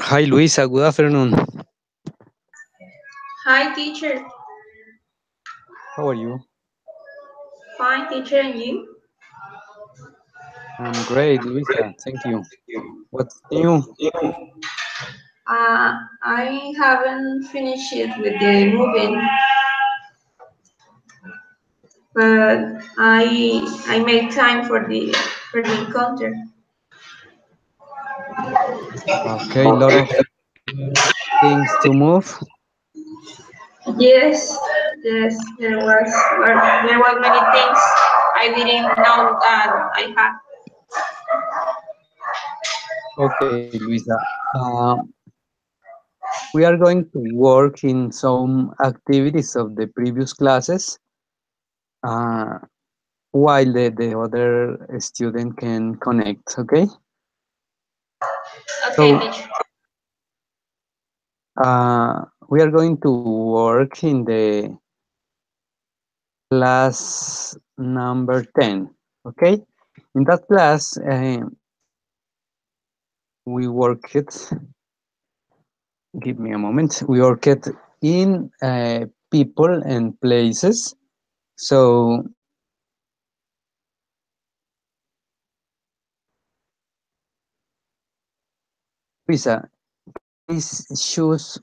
Hi, Luisa. Good afternoon. Hi, teacher. How are you? Fine, teacher, and you? I'm great, Luisa. Thank you. What's new? I haven't finished it with the moving, but I made time for the encounter. Okay, lot of things to move. Yes, yes, there was many things I didn't know that I had. Okay, Luisa. We are going to work in some activities of the previous classes uh, while the other student can connect. Okay. Okay, So teacher. we are going to work in the class number 10. Okay. In that class, we worked, give me a moment, we worked in people and places. So, Luisa, please choose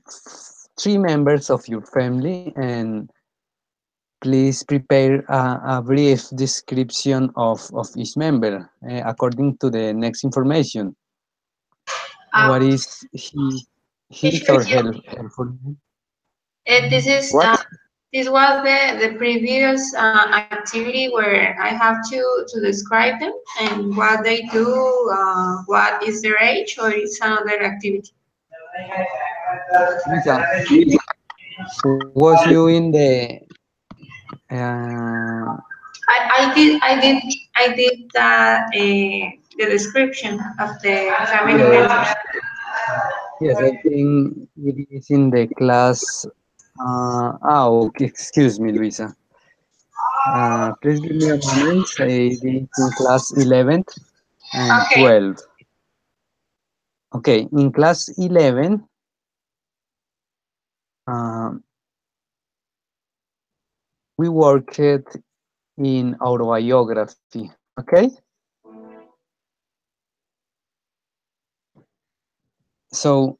three members of your family and please prepare a brief description of each member according to the next information. What Um, is his teacher, or her helpful? this is What? this was the previous activity where I have to describe them and what they do, what is their age, or it's another activity. Luisa, was you in the uh, I did that the description of the family yes, members. yes, I think it is in the class. Okay, excuse me, Luisa. Please give me a moment. It is in class 11th and Okay, 12. Okay, in class 11, um, we worked in autobiography. Okay, so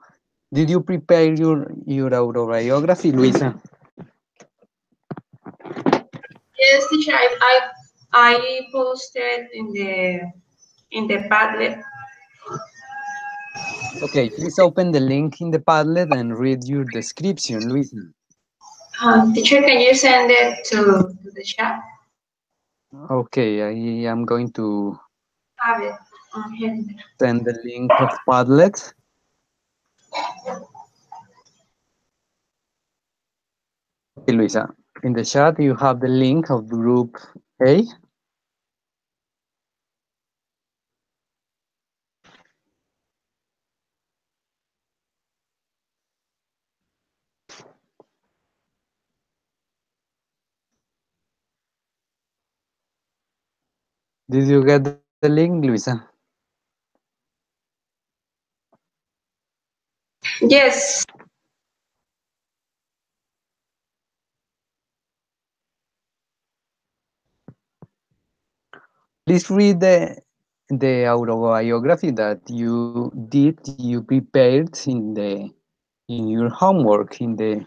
did you prepare your autobiography, Luisa? yes, teacher. I posted in the Padlet. Okay, please open the link in the Padlet and read your description, Luisa. Teacher, can you send it to the chat? Okay, I am going to Have it here. send the link of Padlet. Okay, Luisa. In the chat, you have the link of group A. Did you get the link, Luisa? Yes. Please read the autobiography that you prepared in your homework in the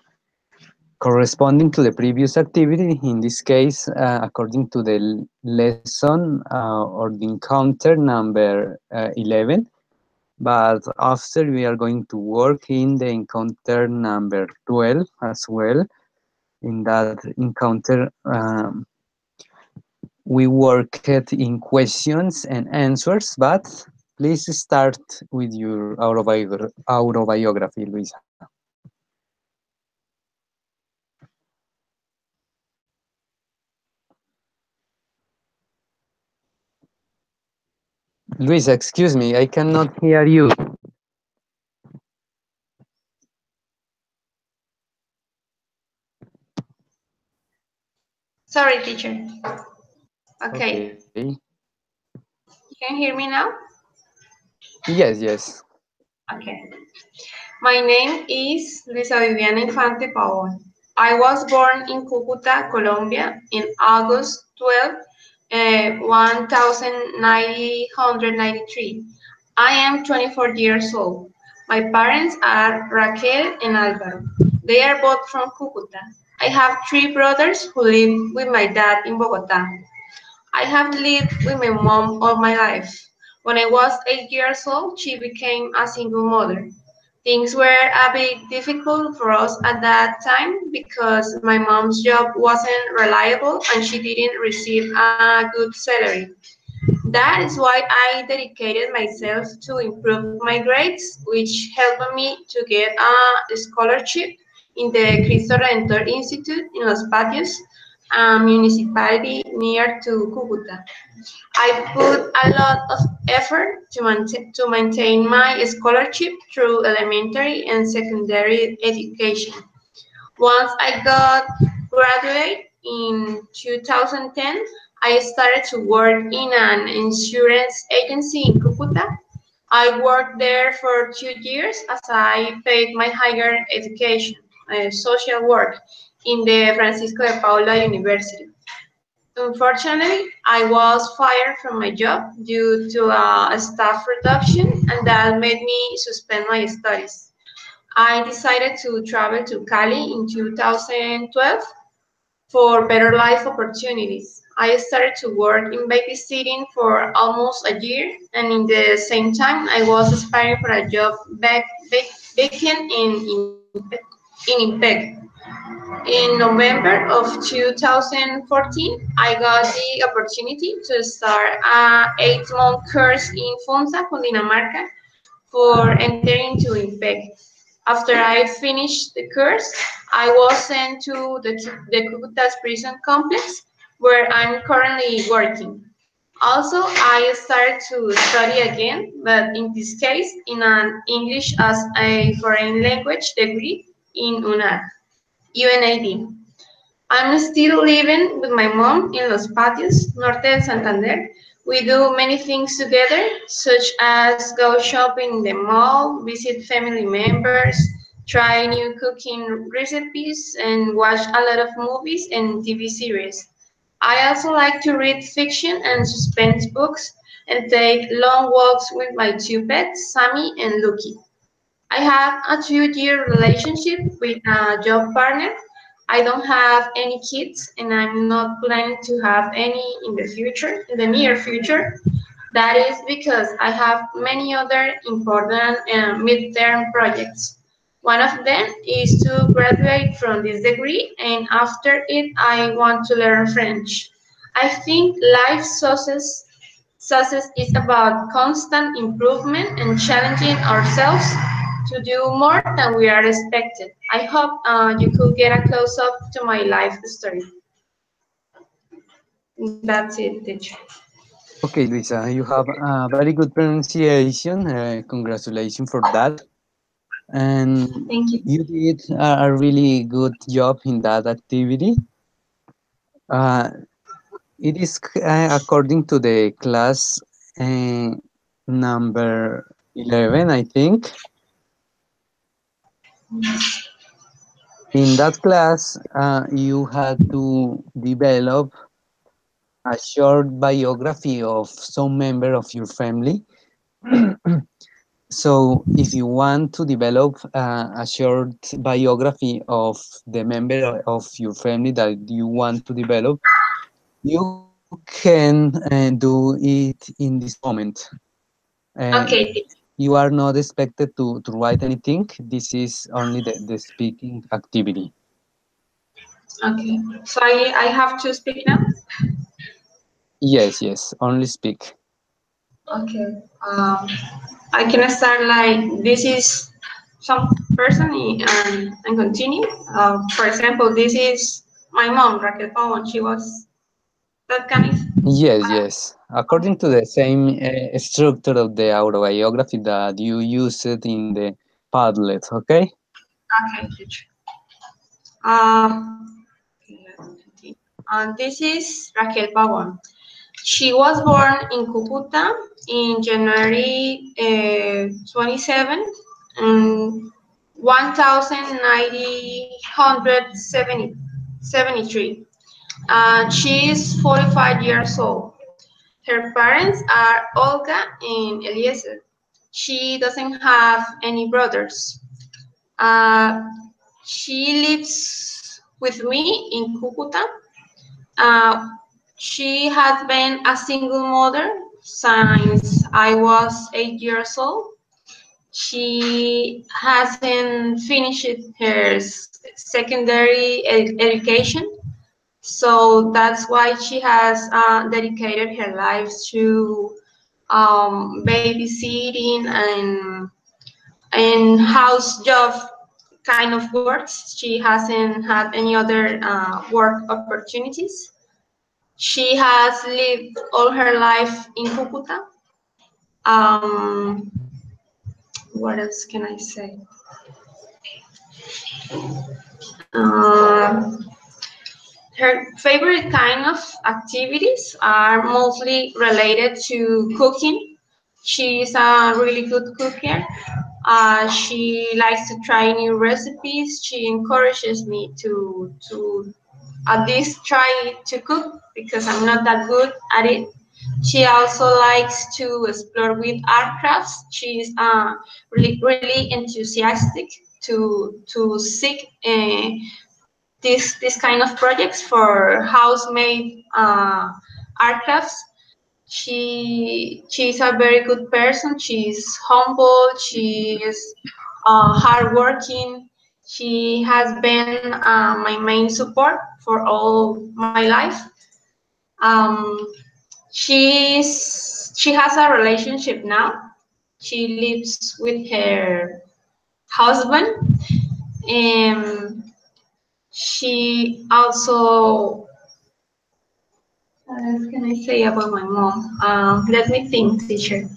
corresponding to the previous activity. In this case, according to the lesson or the encounter number 11. But after we are going to work in the encounter number 12 as well. In that encounter, we worked in questions and answers, but please start with your autobiography, Luisa. Luisa, excuse me, I cannot hear you. Sorry, teacher. Okay. Okay. Can you hear me now? Yes, yes. Okay. My name is Luisa Viviana Infante Pavón. I was born in Cúcuta, Colombia, in August 12th, 1993. I am 24 years old. My parents are Raquel and Álvaro. They are both from Cúcuta. I have three brothers who live with my dad in Bogotá. I have lived with my mom all my life. When I was 8 years old, she became a single mother. Things were a bit difficult for us at that time because my mom's job wasn't reliable and she didn't receive a good salary. That is why I dedicated myself to improve my grades, which helped me to get a scholarship in the Cristo Redentor Institute in Los Patios, a municipality near to Cúcuta. I put a lot of effort to maintain my scholarship through elementary and secondary education. Once I got graduate in 2010, I started to work in an insurance agency in Cucuta. I worked there for 2 years as I paid my higher education, social work, in the Francisco de Paula University. Unfortunately, I was fired from my job due to a staff reduction, and that made me suspend my studies. I decided to travel to Cali in 2012 for better life opportunities. I started to work in babysitting for almost a year, and in the same time, I was aspiring for a job vacant in Impeg. In November of 2014, I got the opportunity to start an 8-month course in Funza, Cundinamarca, for entering into IMPEC. After I finished the course, I was sent to the Cucutas prison complex, where I'm currently working. Also, I started to study again, but in this case, in an English as a foreign language degree in UNAD. I'm still living with my mom in Los Patios, Norte de Santander. We do many things together, such as go shopping in the mall, visit family members, try new cooking recipes, and watch a lot of movies and TV series. I also like to read fiction and suspense books and take long walks with my two pets, Sammy and Lucky. I have a 2-year relationship with a job partner. I don't have any kids and I'm not planning to have any in the future, in the near future. That is because I have many other important midterm projects. One of them is to graduate from this degree, and after it, I want to learn French. I think life success is about constant improvement and challenging ourselves to do more than we are expected. I hope you could get a close up to my life story. That's it, teacher. Okay, Luisa, you have a very good pronunciation. Congratulations for that. And Thank you. you did a really good job in that activity. Uh, it is according to the class uh, number 11, I think. In that class, you had to develop a short biography of some member of your family. So, if you want to develop a short biography of the member of your family that you want to develop, you can do it in this moment. Uh, Okay, teacher. you are not expected to write anything. This is only the speaking activity. Okay. So I have to speak now? Yes, yes, only speak. Okay. I can start like this is some person and continue. For example, this is my mom, Raquel Pavon. She was that kind of. Yes, yes. According to the same structure of the autobiography that you used in the Padlet, okay? Okay, teacher. Uh, this is Raquel Pavon. She was born in Cucuta in January 27, um, 1973. She is 45 years old. Her parents are Olga and Eliezer. She doesn't have any brothers. Uh, she lives with me in Cucuta. Uh, she has been a single mother since I was 8 years old. She hasn't finished her secondary education, so that's why she has dedicated her life to babysitting and house job kind of works. She hasn't had any other work opportunities. She has lived all her life in Cucuta. Um, what else can I say? Uh, Her favorite kind of activities are mostly related to cooking. She's a really good cooker. She likes to try new recipes. She encourages me to at least try to cook because I'm not that good at it. She also likes to explore with art crafts. She's really enthusiastic to seek this kind of projects for house-made art crafts. She's a very good person. She's humble. She is hardworking. She has been my main support for all my life. Um, she has a relationship now. She lives with her husband, and she also what can I say about my mom? Let me think, teacher.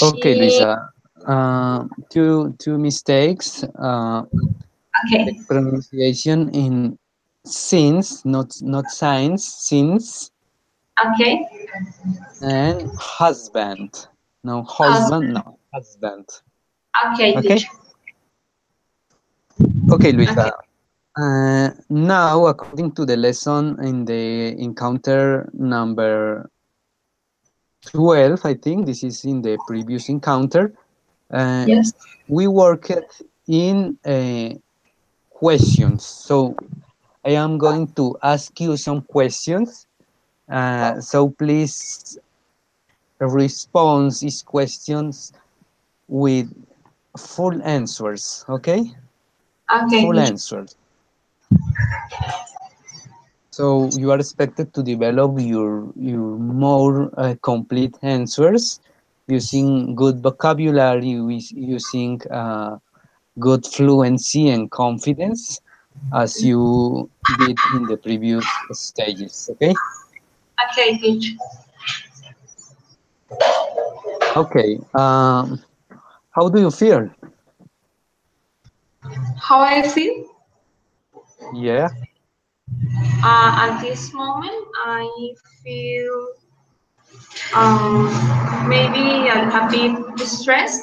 Okay, She Luisa. Two mistakes. The okay, pronunciation in since, not science, since, okay, and husband. No husband, husband. no husband. Okay, Okay, teacher. okay, Okay, Luisa. Now, according to the lesson in the encounter number 12, I think this is in the previous encounter. Uh, yes. we worked in questions. So I am going to ask you some questions. So please respond these questions with full answers, okay? Okay, Full teacher. answers. So you are expected to develop your more complete answers using good vocabulary, using good fluency and confidence as you did in the previous stages, okay? Okay, teacher. Okay. How do you feel? How I feel? Yeah. At this moment, I feel maybe a bit stressed,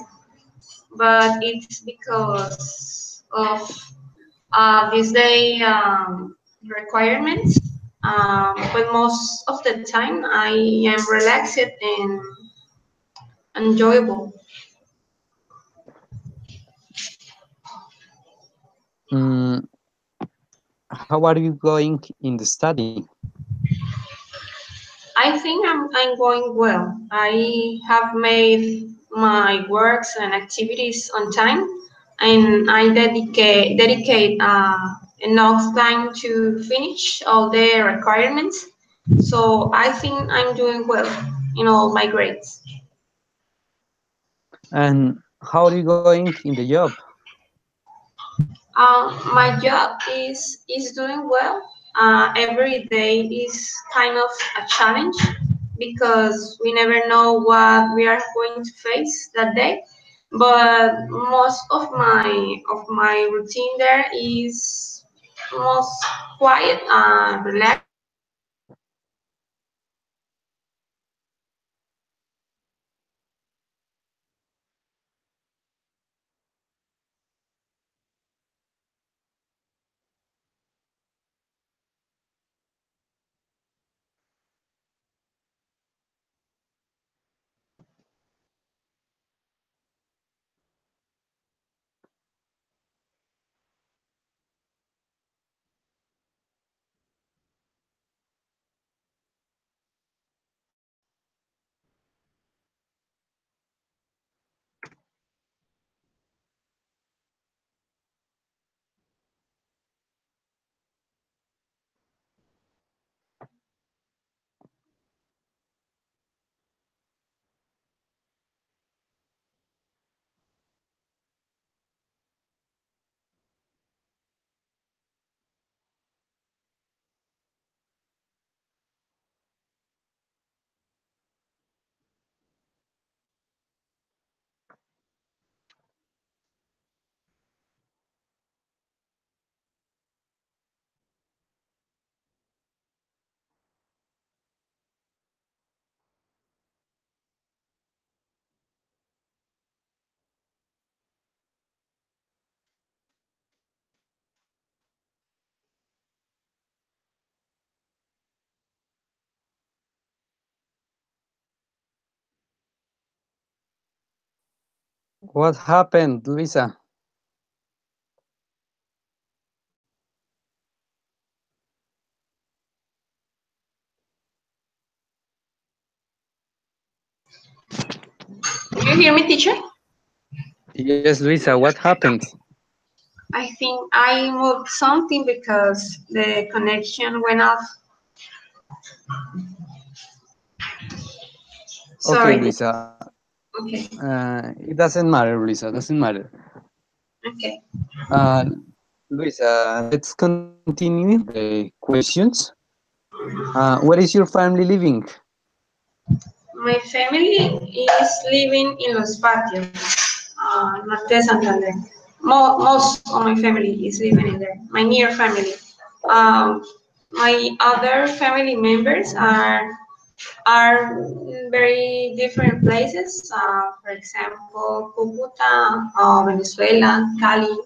but it's because of this day requirements. But most of the time, I am relaxed and enjoyable. Mm, how are you going in the study? I think I'm going well. I have made my works and activities on time, and I dedicate enough time to finish all the requirements. So I think I'm doing well in all my grades. And how are you going in the job? My job is doing well. Every day is kind of a challenge because we never know what we are going to face that day. But most of my routine there is most quiet, relaxed. What happened, Luisa? Do you hear me, teacher? Yes, Luisa, what happened? I think I moved something because the connection went off. Okay, Sorry, teacher. Luisa. Okay, It doesn't matter, Luisa. Doesn't matter. okay. Uh, Luisa, let's continue the questions. Where is your family living? My family is living in Los Patios, Norte de Santander. Most of my family is living in there. My near family. Um, my other family members are in very different places. For example, Cúcuta, Venezuela, Cali,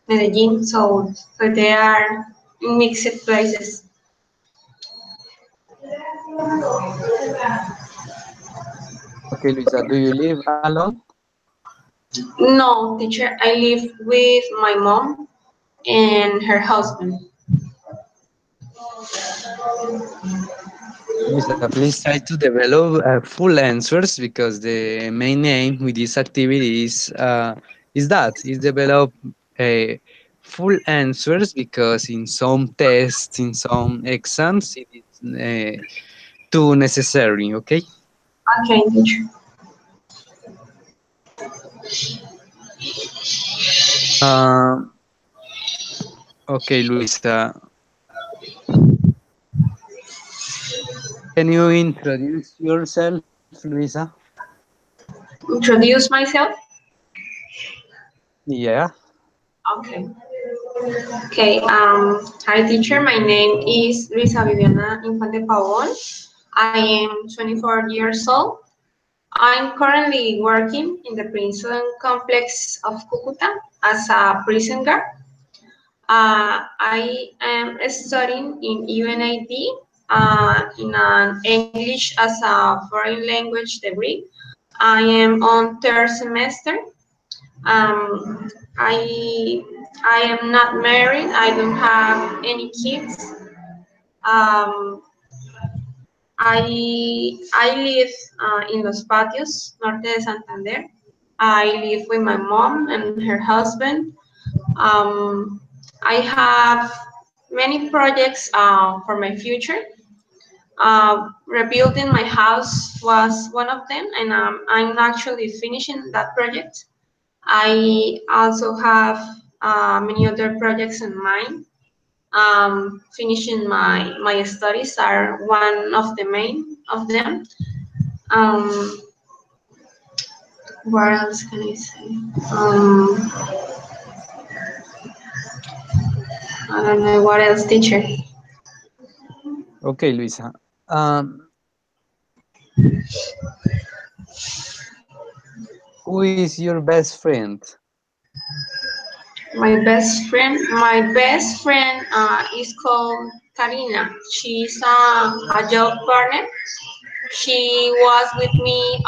Medellin. So they are in mixed places. Okay, Luisa, do you live alone? No, teacher, I live with my mom and her husband. Luisa, please try to develop full answers because the main aim with this activity is that is develop full answers because in some tests, in some exams, it is too necessary. Okay. Okay, teacher. Um, okay, Luisa, can you introduce yourself, Luisa? Introduce myself. Yeah. Okay. Okay. Hi, teacher. My name is Luisa Viviana Infante Pavon. I am 24 years old. I'm currently working in the prison complex of Cucuta as a prison guard. I am studying in UNID in an English as a foreign language degree. I am on third semester. Um, I I am not married. I don't have any kids. Um, I live in Los Patios, Norte de Santander. I live with my mom and her husband. Um, I have many projects for my future. Rebuilding my house was one of them, and I'm actually finishing that project. I also have many other projects in mind. Finishing my studies are one of the main of them. Um, what else can I say? Um, I don't know what else, teacher. Okay, Luisa. Um, who is your best friend? My best friend is called Karina. She's a job partner. She was with me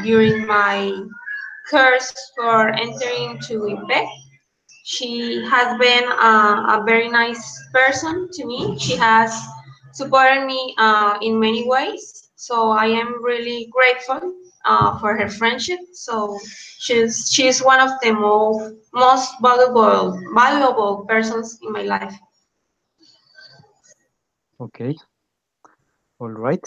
during my course for entering to IPEC. She has been a very nice person to me. She has supported me in many ways. So I am really grateful for her friendship. So she's one of the most valuable persons in my life. Okay, all right.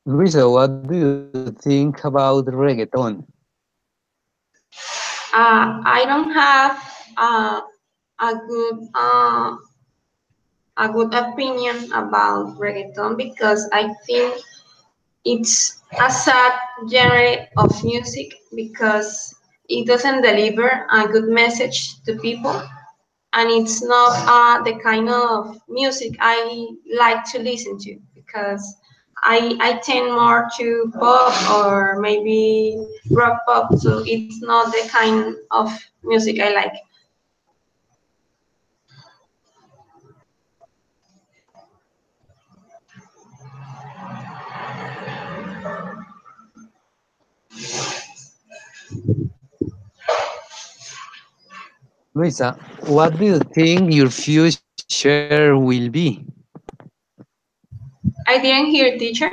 Luisa, what do you think about reggaeton? I don't have uh, a good uh, a good opinion about reggaeton because I think it's a sad genre of music because it doesn't deliver a good message to people, and it's not the kind of music I like to listen to because I tend more to pop or maybe rock pop, so it's not the kind of music I like. Luisa, what do you think your future will be? I didn't hear, teacher.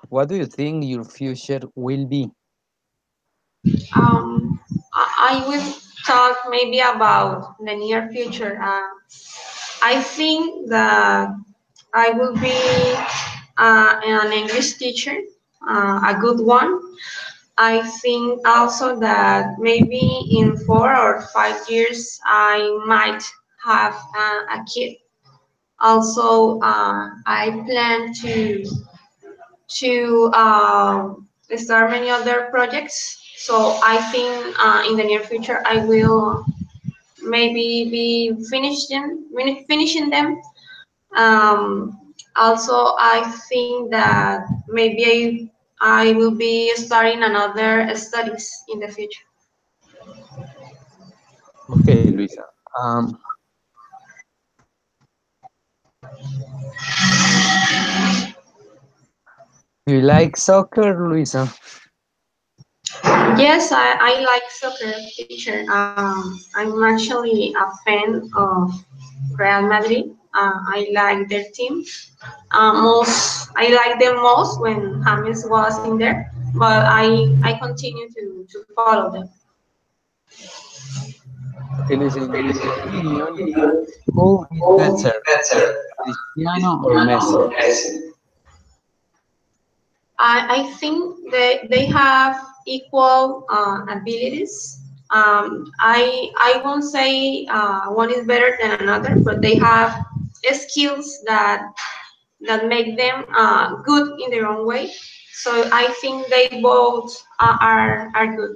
What do you think your future will be? I will talk maybe about the near future. I think that I will be an English teacher, a good one. I think also that maybe in 4 or 5 years I might have a kid. Also, I plan to start many other projects. So I think in the near future I will maybe be finishing them. Um, Also, I think that maybe I will be starting another studies in the future. Okay, Luisa. Do you like soccer, Luisa? Yes, I like soccer, teacher. I'm actually a fan of Real Madrid. I like their team. I like them most when James was in there, but I continue to follow them. Okay, Luisa, in your opinion, who is better, Cristiano or Messi? I think they have equal abilities. I won't say one is better than another, but they have skills that make them good in their own way. So I think they both are good.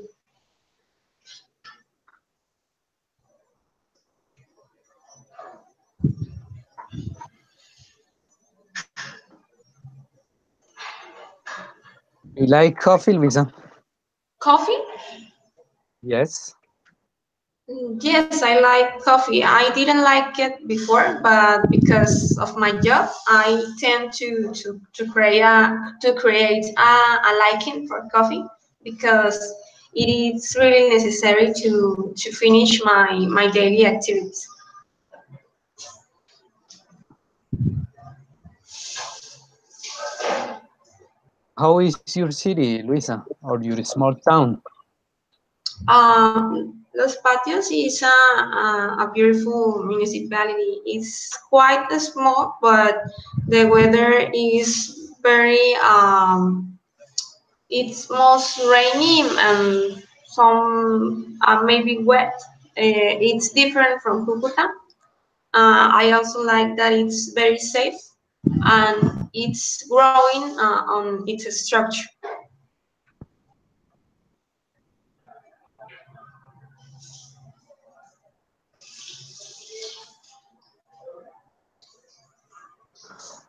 Do you like coffee, Luisa? Coffee? Yes. Yes, I like coffee. I didn't like it before, but because of my job, I tend to create a liking for coffee because it is really necessary to finish my daily activities. How is your city, Luisa, or your small town? Los Patios is a beautiful municipality. It's quite small, but the weather is very it's most rainy and some maybe wet. It's different from Cucuta. I also like that it's very safe and it's growing on its structure.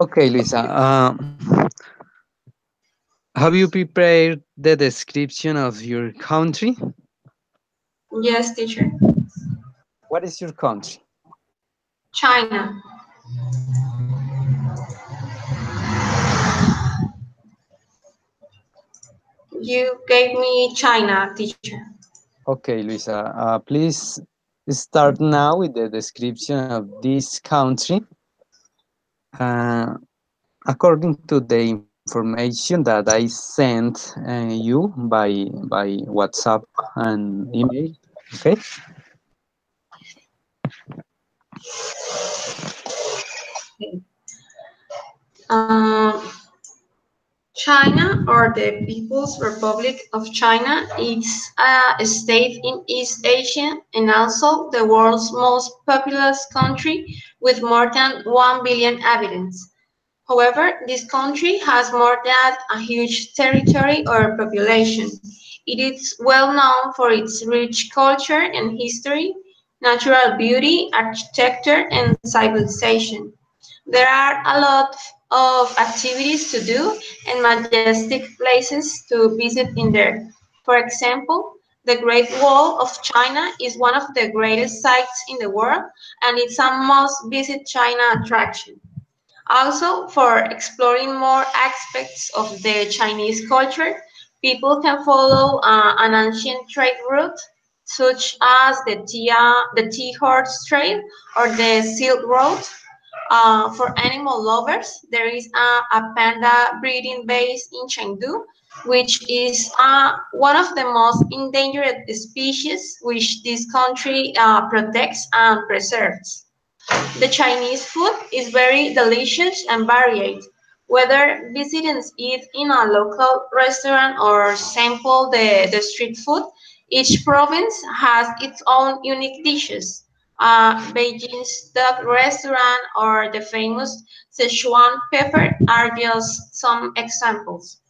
Okay, Luisa. Have you prepared the description of your country? Yes, teacher. What is your country? China. You gave me China, teacher. Okay, Luisa. Please start now with the description of this country. Uh, According to the information that I sent you by WhatsApp and email. Okay. Um, China, or the People's Republic of China, is a state in East Asia and also the world's most populous country with more than 1 billion inhabitants. However, this country has more than a huge territory or population. It is well known for its rich culture and history, natural beauty, architecture, and civilization. There are a lot of activities to do and majestic places to visit in there. For example, the Great Wall of China is one of the greatest sites in the world and it's a must visit China attraction. Also, for exploring more aspects of the Chinese culture, people can follow an ancient trade route such as the Tea Horse Trail or the Silk Road. For animal lovers, there is a panda breeding base in Chengdu, which is one of the most endangered species which this country protects and preserves. The Chinese food is very delicious and varied. Whether visitors eat in a local restaurant or sample the street food, each province has its own unique dishes. Beijing's duck restaurant or the famous Sichuan pepper are just some examples.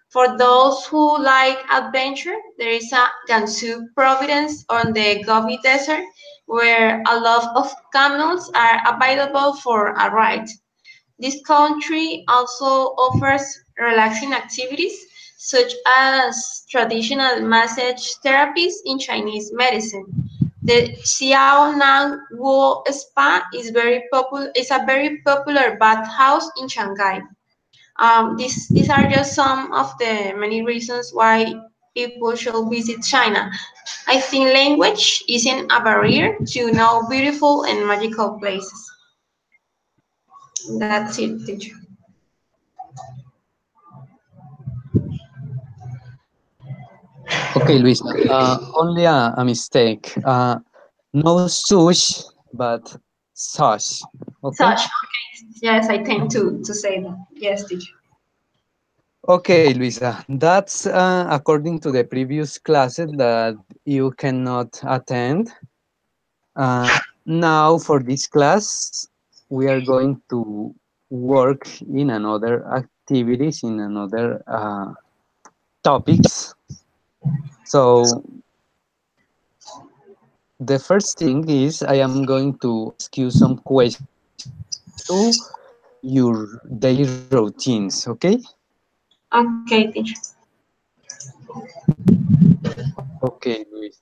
For those who like adventure, there is a Gansu province on the Gobi Desert where a lot of camels are available for a ride. This country also offers relaxing activities such as traditional massage therapies in Chinese medicine. The Xiao Nang Wu Spa is a very popular bathhouse in Shanghai. These are just some of the many reasons why people should visit China. I think language isn't a barrier to know beautiful and magical places. That's it, teacher. Okay, Luisa. Only a mistake. No sush, but sush. Okay. Such, okay. Yes, I tend to say that. Yes, teacher. Okay, Luisa. That's according to the previous classes that you cannot attend. Now, for this class, we are going to work in another activities, in another topics. So the first thing is I am going to ask you some questions related to your daily routines, okay? Okay, teacher. Okay, Luisa.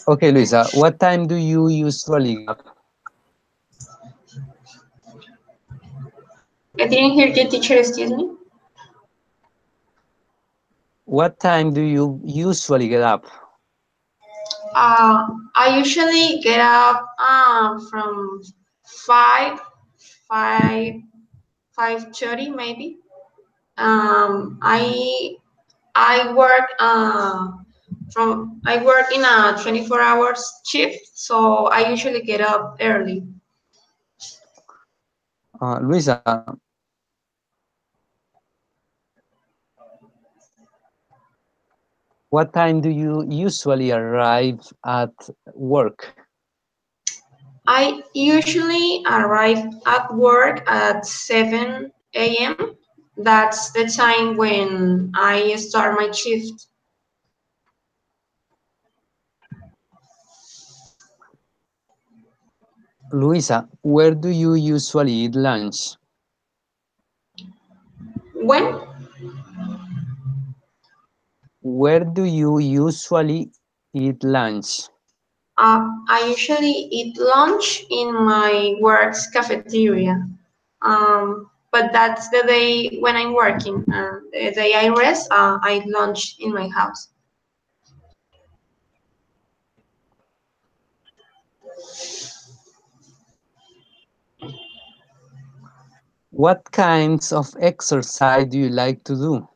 Okay, Luisa, what time do you usually get up? I didn't hear you, teacher. Excuse me. What time do you usually get up? I usually get up from 5, 5, 5:30 maybe. Um, I I work I work in a 24 hours shift, so I usually get up early. Luisa, what time do you usually arrive at work? I usually arrive at work at 7 a.m. That's the time when I start my shift. Luisa, where do you usually eat lunch? When Where do you usually eat lunch? I usually eat lunch in my work's cafeteria. But that's the day when I'm working. The day I rest, I lunch in my house. What kinds of exercise do you like to do?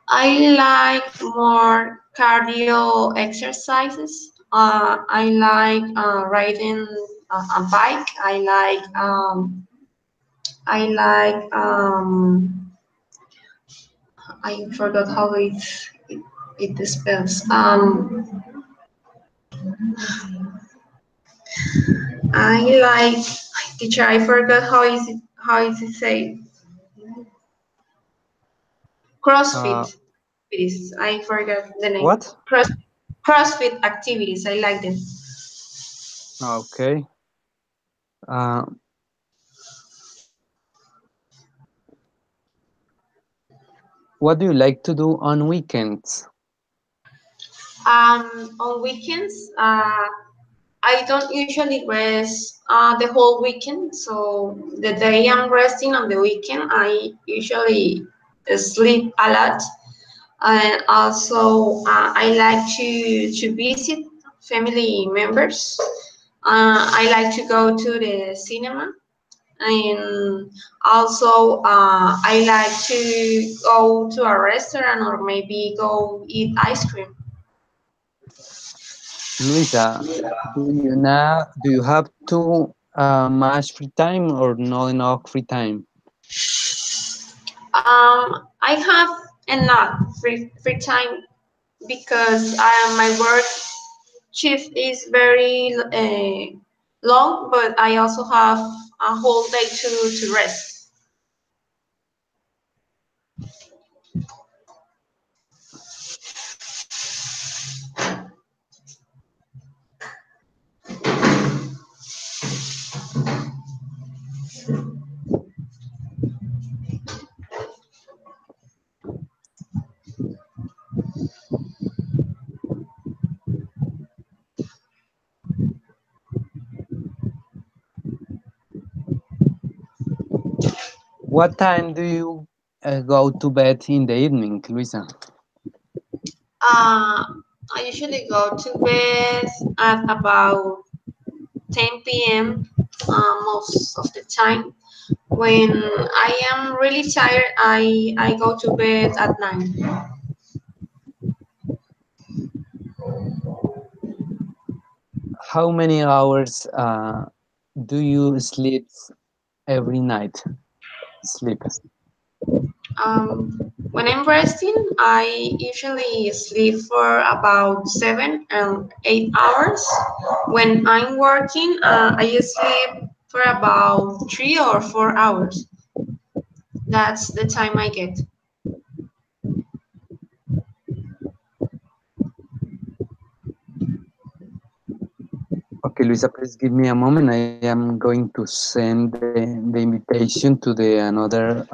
I like more cardio exercises. I like riding a bike. I like I forgot how it spells. I like teacher. I forgot how is it say Uh, CrossFit. Activities. I forgot the name. what? CrossFit activities. I like them. Okay. Uh, what do you like to do on weekends? On weekends, I don't usually rest the whole weekend. So the day I'm resting on the weekend, I usually sleep a lot. And also, I like to visit family members. I like to go to the cinema, and also I like to go to a restaurant or maybe go eat ice cream. Luisa, do you have too much free time or not enough free time? I have enough free time because my work shift is very long, but I also have a whole day to rest. What time do you go to bed in the evening, Luisa? Uh, I usually go to bed at about 10 p.m. Most of the time. When I am really tired, I go to bed at 9. How many hours do you sleep every night? Sleep. When I'm resting, I usually sleep for about 7 and 8 hours. When I'm working, I sleep for about 3 or 4 hours. That's the time I get. Okay, Luisa, please give me a moment. I am going to send the invitation to the another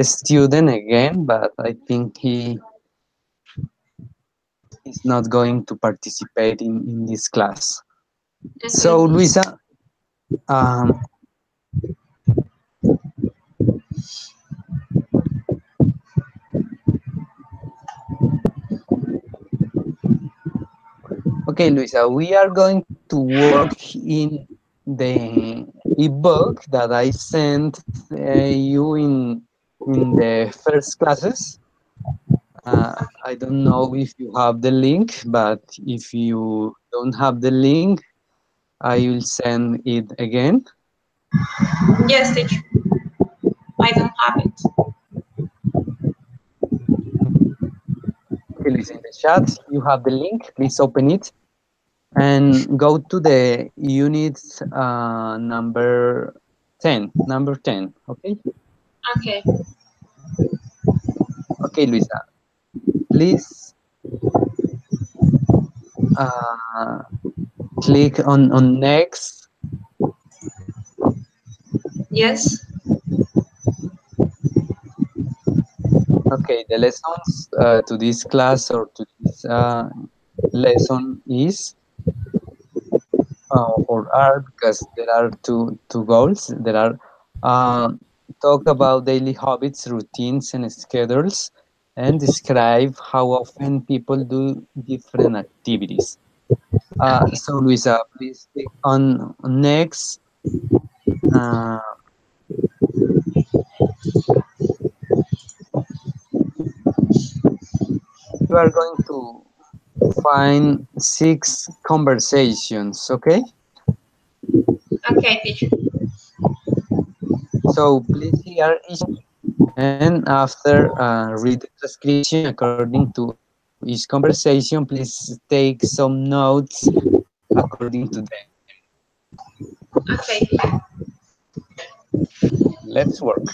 student again, but I think he is not going to participate in this class. So, Okay. Luisa, um, okay, Luisa, we are going to work in the ebook that I sent you in the first classes. I don't know if you have the link, but if you don't have the link, I will send it again. Yes, teacher. I don't have it. Okay, Luisa, in the chat, you have the link. Please open it and go to the unit number 10. Number 10, okay? Okay. Okay, Luisa, please uh, click on next. Yes. Okay, the lessons to this class or to this lesson is or are, because there are two goals. There are talk about daily habits, routines, and schedules, and describe how often people do different activities. Okay. So, Luisa, please click on next. Uh, you are going to find 6 conversations, okay? Okay, teacher. So please hear each and after read the transcription according to each conversation. Please take some notes according to them. Okay. Let's work.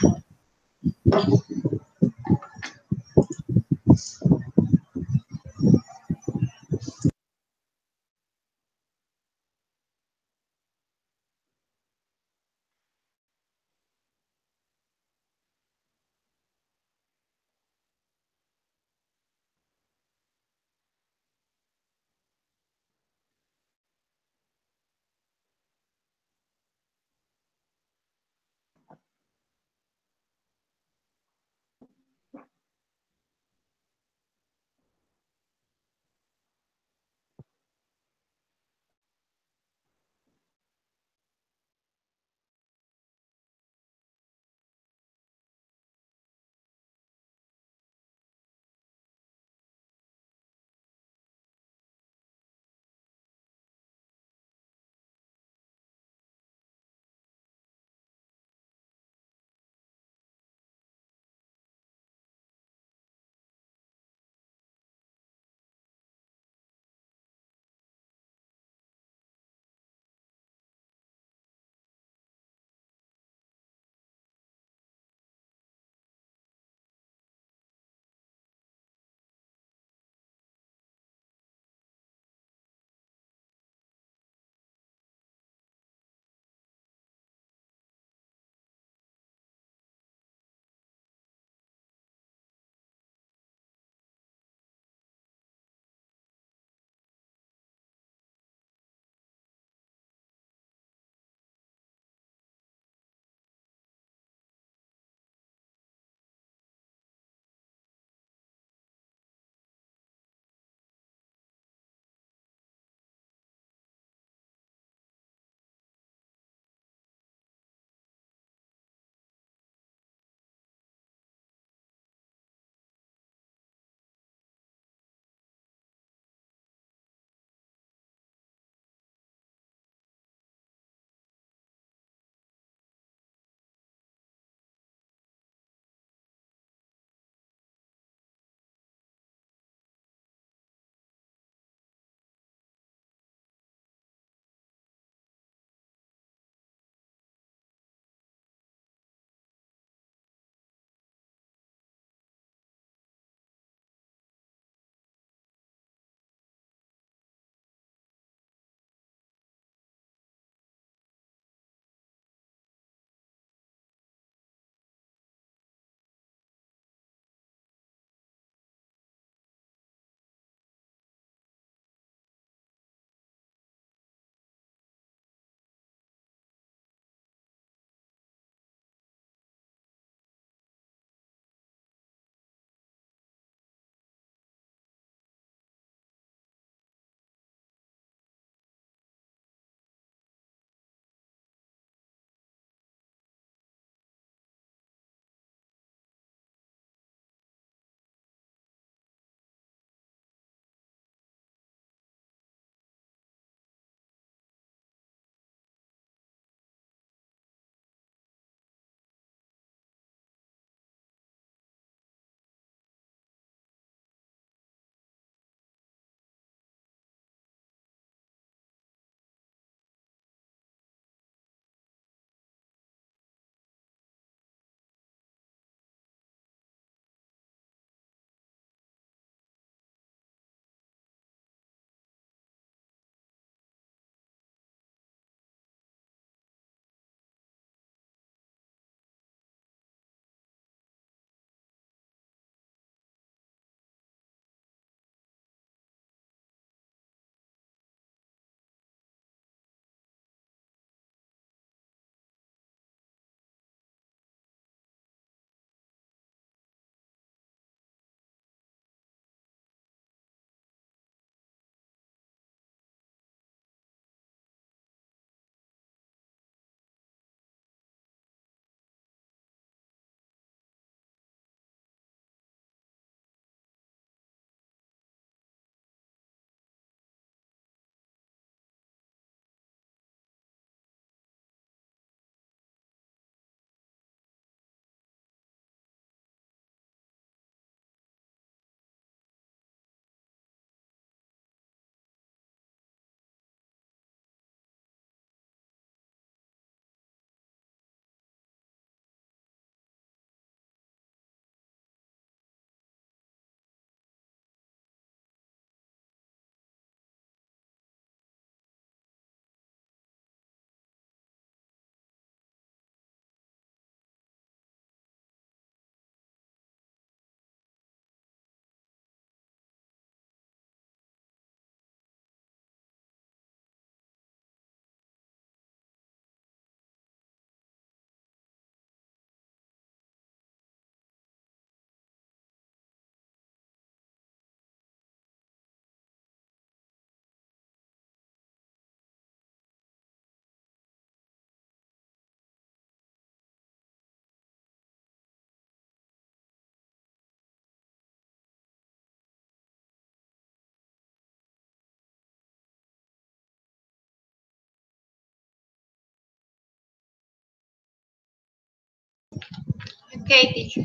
Okay, teacher.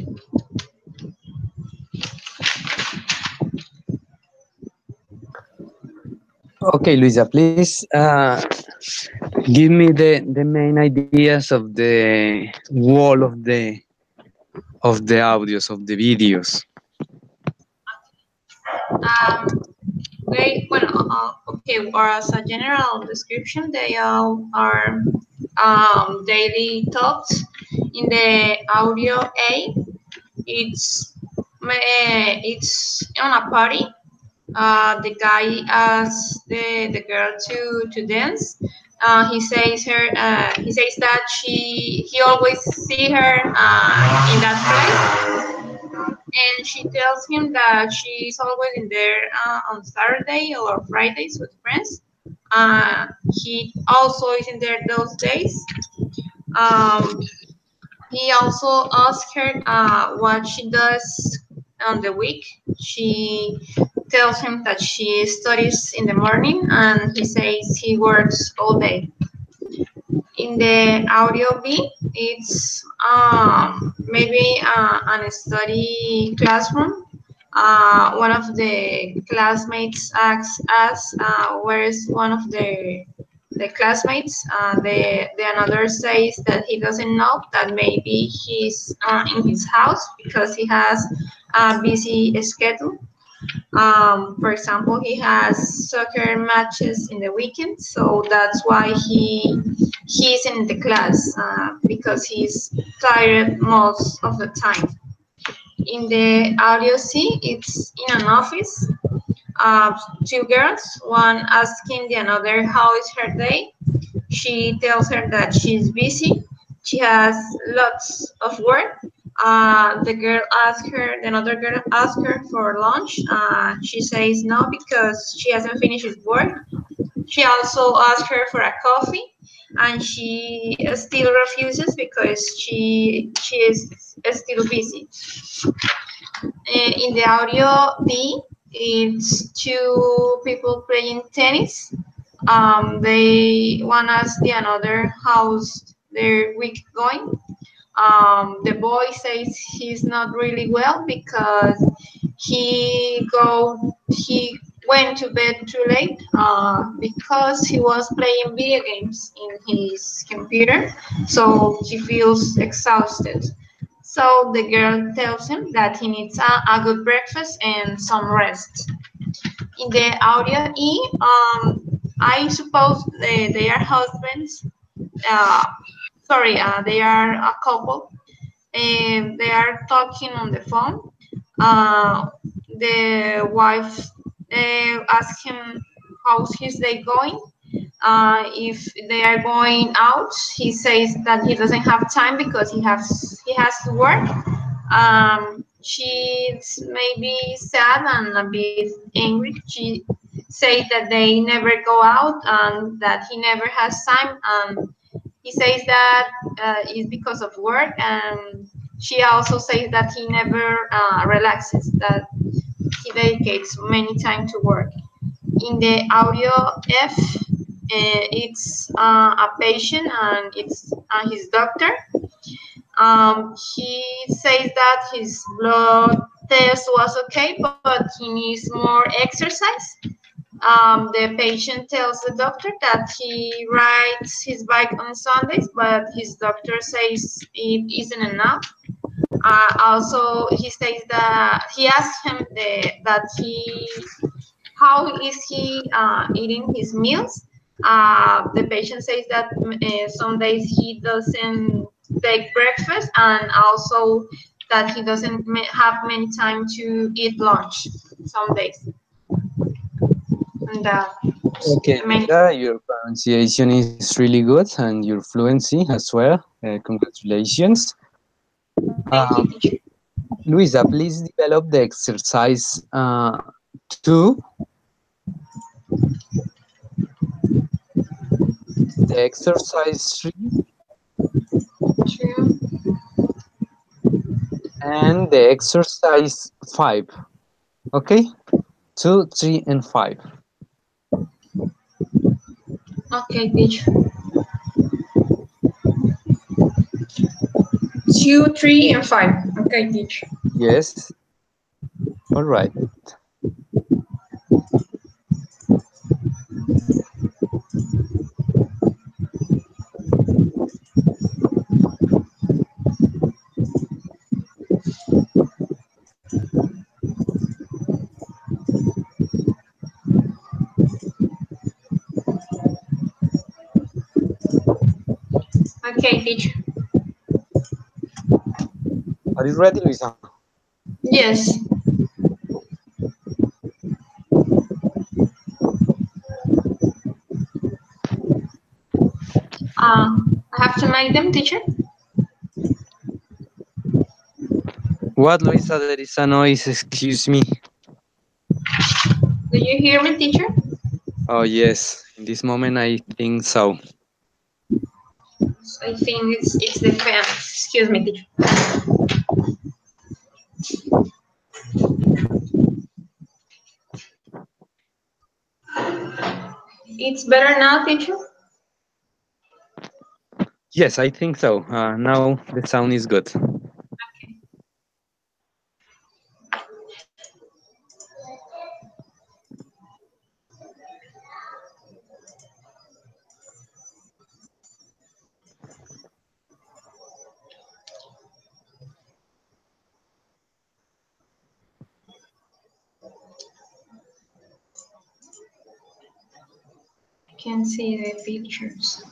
Okay, Luisa, please give me the main ideas of the wall of the audios of the videos. Um, okay, or as a general description, they all are daily talks. In the audio A, it's it's on a party. The guy asks the girl to dance. He says that he always see her in that place, and she tells him that she's always in there on Saturday or Fridays with friends. He also is in there those days. Um, he also asks her what she does on the week. She tells him that she studies in the morning, and he says he works all day. In the audio B, it's maybe an study classroom. One of the classmates asks us where is one of the classmates. The another says that he doesn't know, that maybe he's in his house because he has a busy schedule. For example, he has soccer matches in the weekend, so that's why he's in the class because he's tired most of the time. In the audio C, it's in an office. Two girls, one asking the other how is her day. She tells her that she's busy. She has lots of work. The another girl asks her for lunch. She says no because she hasn't finished work. She also asks her for a coffee, and she still refuses because she is still busy. In the audio D, it's two people playing tennis. They want to ask the another how's their week going. The boy says he's not really well because he went to bed too late because he was playing video games in his computer, so he feels exhausted. So the girl tells him that he needs a good breakfast and some rest. In the audio E, I suppose they are husbands. Uh, they are a couple, and they are talking on the phone. Uh, the wife asks him how's his day going. If they are going out, he says that he doesn't have time because he has to work. She's maybe sad and a bit angry. She says that they never go out and that he never has time. He says that is because of work, and she also says that he never relaxes, that he dedicates many time to work. In the audio F, it's a patient and it's his doctor. He says that his blood test was okay, but he needs more exercise. The patient tells the doctor that he rides his bike on Sundays, but his doctor says it isn't enough. Also, he says that he asks him how is he eating his meals. The patient says that some days he doesn't take breakfast, and also that he doesn't have many time to eat lunch some days. And Okay, Lisa, your pronunciation is really good and your fluency as well. Congratulations. thank you, teacher. Luisa, please develop the exercise 2, the exercise 3, True. and the exercise 5. Okay? 2, 3, and 5. Okay, teacher. 2, 3, and 5. Okay, teacher. Yes. All right. Okay, teacher. Are you ready, Luisa? Yes. I have to make them, teacher. What, Luisa? There is a noise. Excuse me. Do you hear me, teacher? Oh, yes. In this moment, I think so. I think it's the fan. Excuse me, teacher. It's better now, teacher? Yes, I think so. Now the sound is good. I can see the pictures.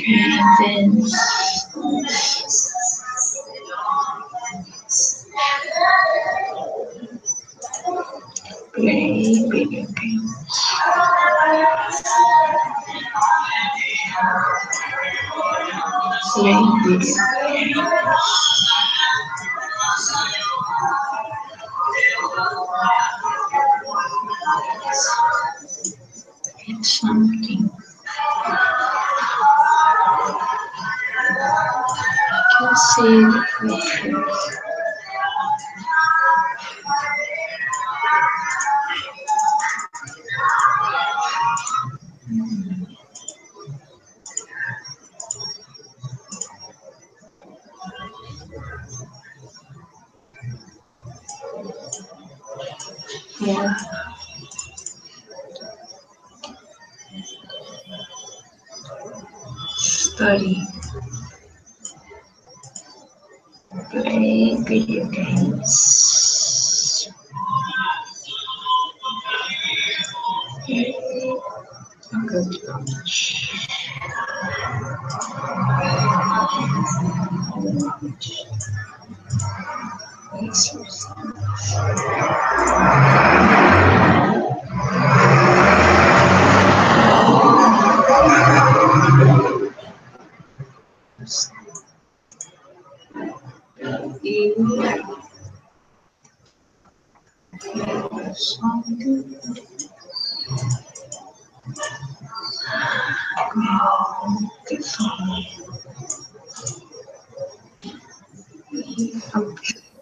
And then play video game. Play video. It's something. I can see the pictures. Yeah. Study. Play video games. Good lunch.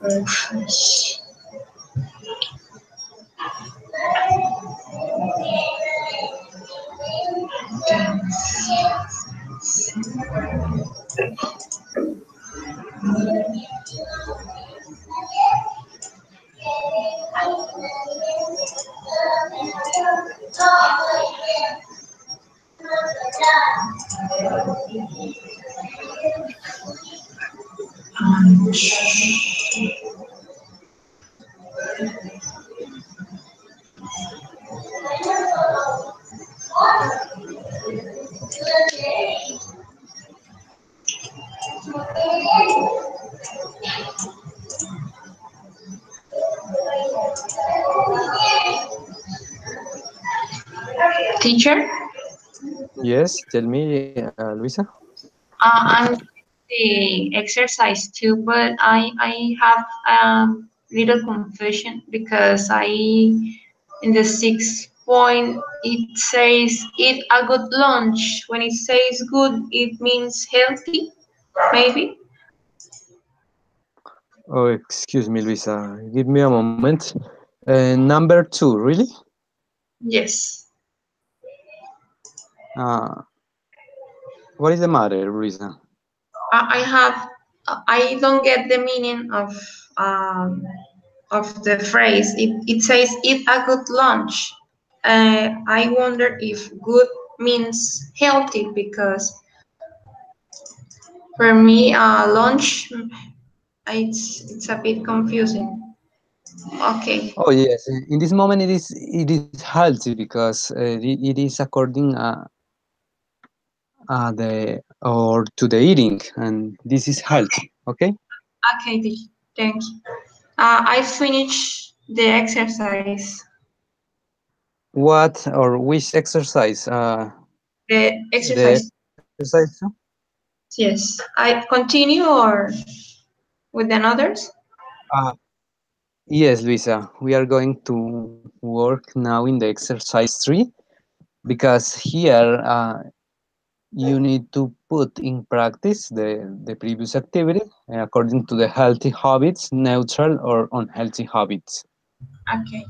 Breakfast. Teacher, Yes, tell me, Luisa. I'm the exercise too, but I have little confusion because in the 6 point it says eat a good lunch. When it says good, it means healthy, maybe. Oh, excuse me, Luisa. Give me a moment. Number two, really? Yes. Uh, what is the matter, Luisa? I don't get the meaning of the phrase. It says eat a good lunch. I wonder if good means healthy because for me, lunch it's a bit confusing. Okay, Oh yes, in this moment it is healthy because it is according the or to the eating, and this is healthy. Okay. okay, thank you. I finished the exercise. What or which exercise? The The exercise. exercise. Yes. I continue or with another's. Uh, yes, Luisa. We are going to work now in the exercise 3 because here you need to put in practice the previous activity according to the healthy habits, neutral or unhealthy habits. Okay.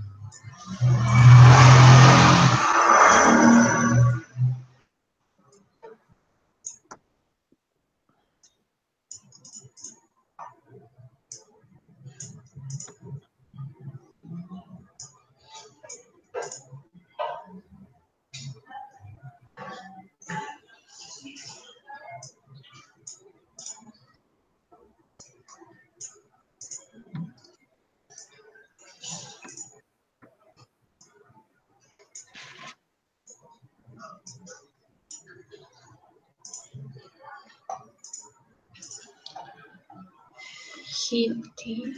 Healthy.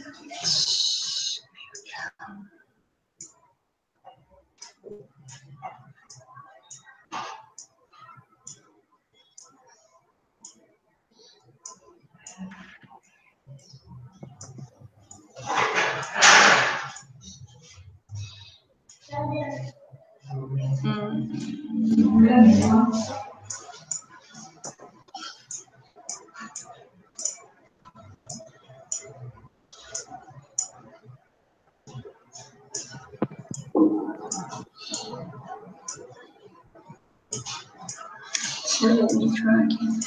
So let me try again.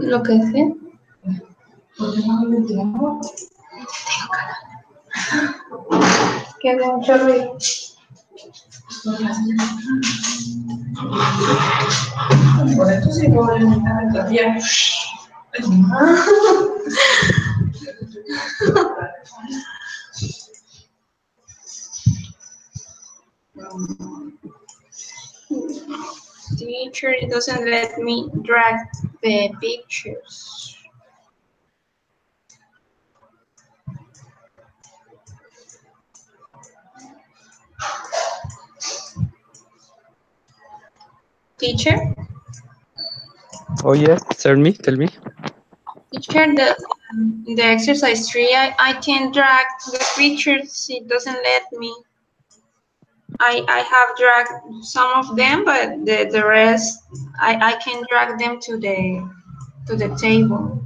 Lo que sé. Que hago mucho ruido. Por esto sí puedo alimentar el día. Teacher doesn't let me drag the pictures. Teacher, Oh yes, tell me. teacher, the exercise 3, I can drag the pictures. It doesn't let me. I have dragged some of them, but the rest, I can drag them to the table.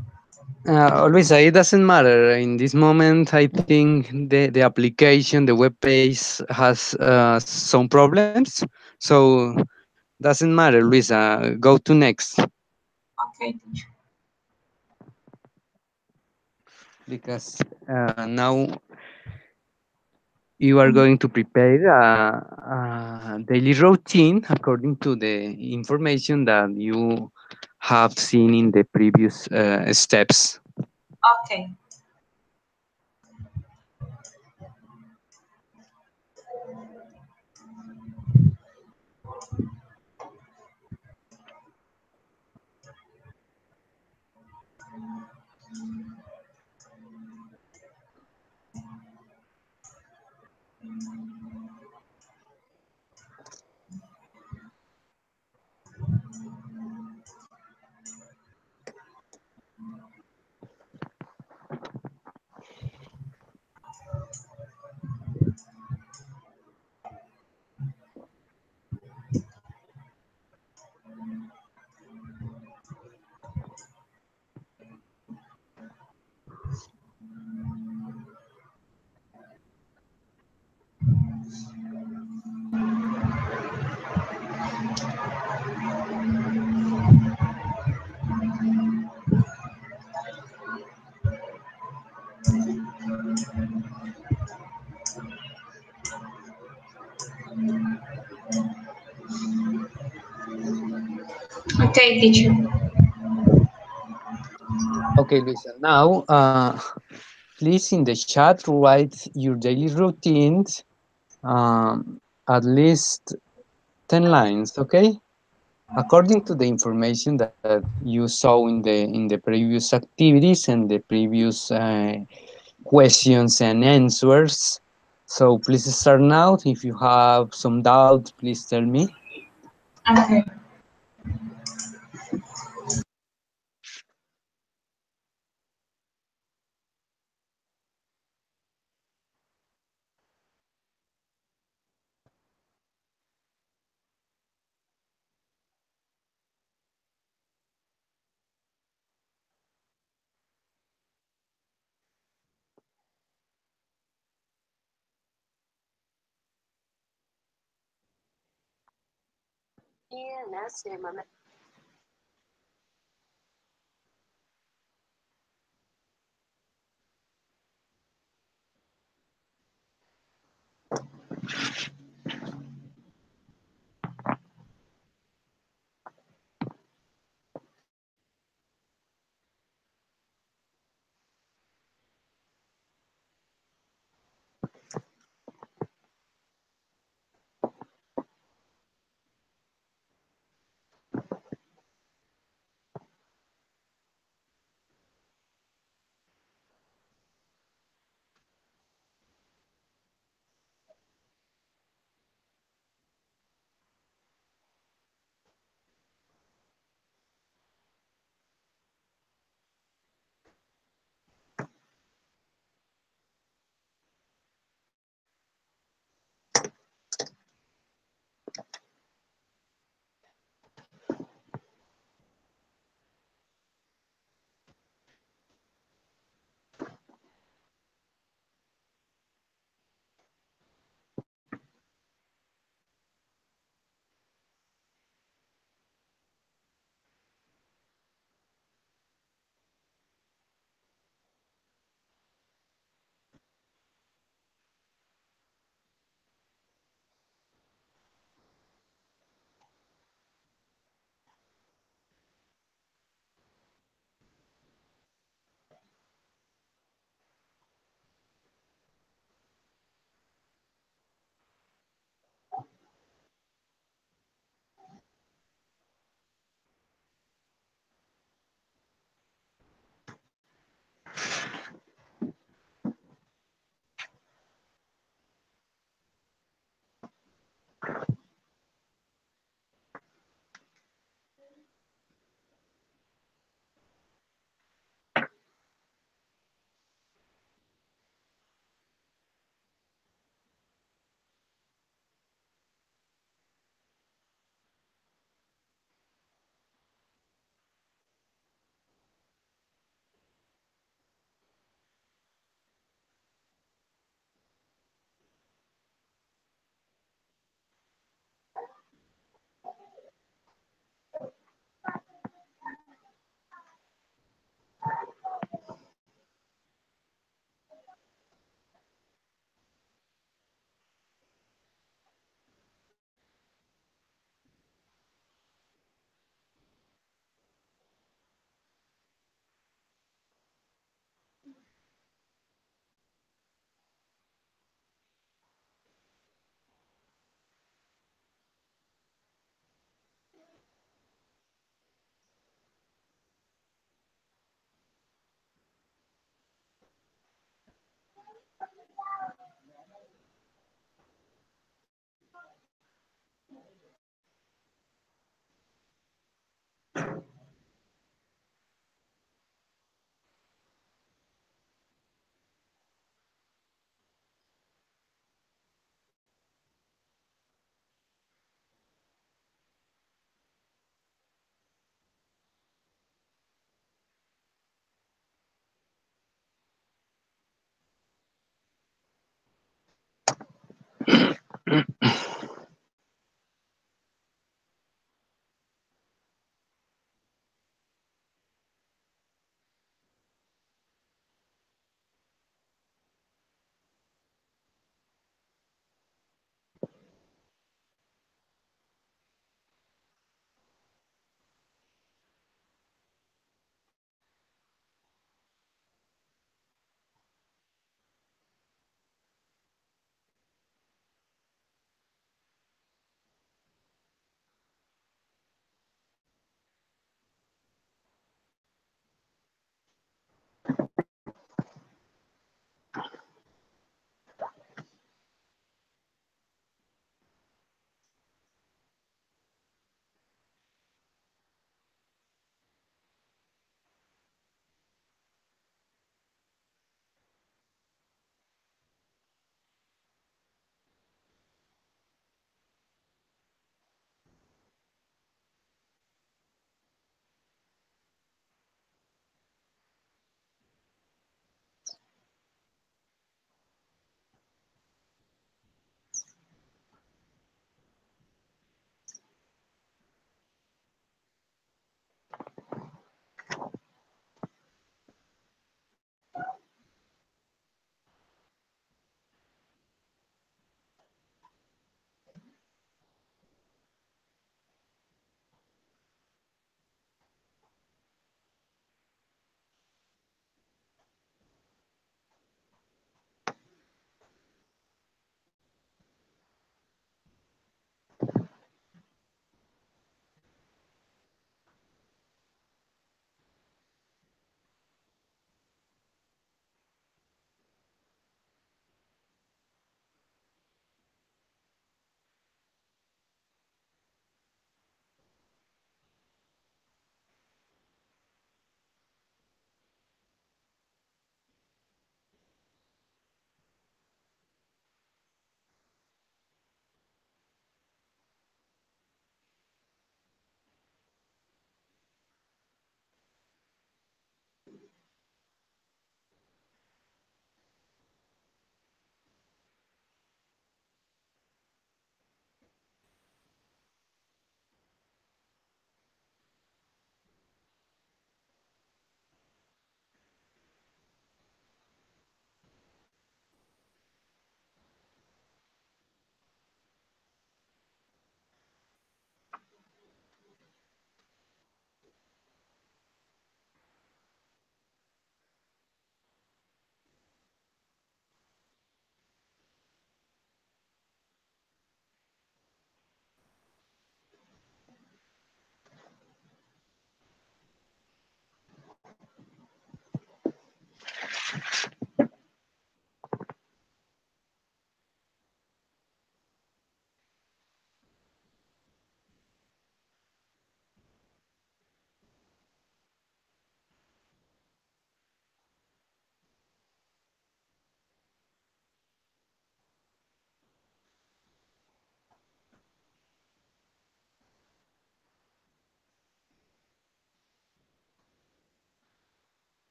Always, it doesn't matter. In this moment, I think the application, the web page has some problems. So doesn't matter, Luisa. Go to next Okay, teacher. because now you are going to prepare a daily routine according to the information that you have seen in the previous steps. Okay. Okay, teacher. Okay, Luisa. Now, please in the chat write your daily routines, at least 10 lines, okay? According to the information that you saw in the previous activities and the previous questions and answers. So please start now. If you have some doubt, please tell me. Okay.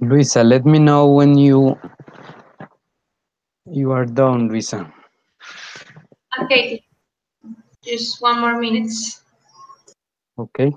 Luisa, let me know when you are done, Luisa. Okay, just one more minute. Okay.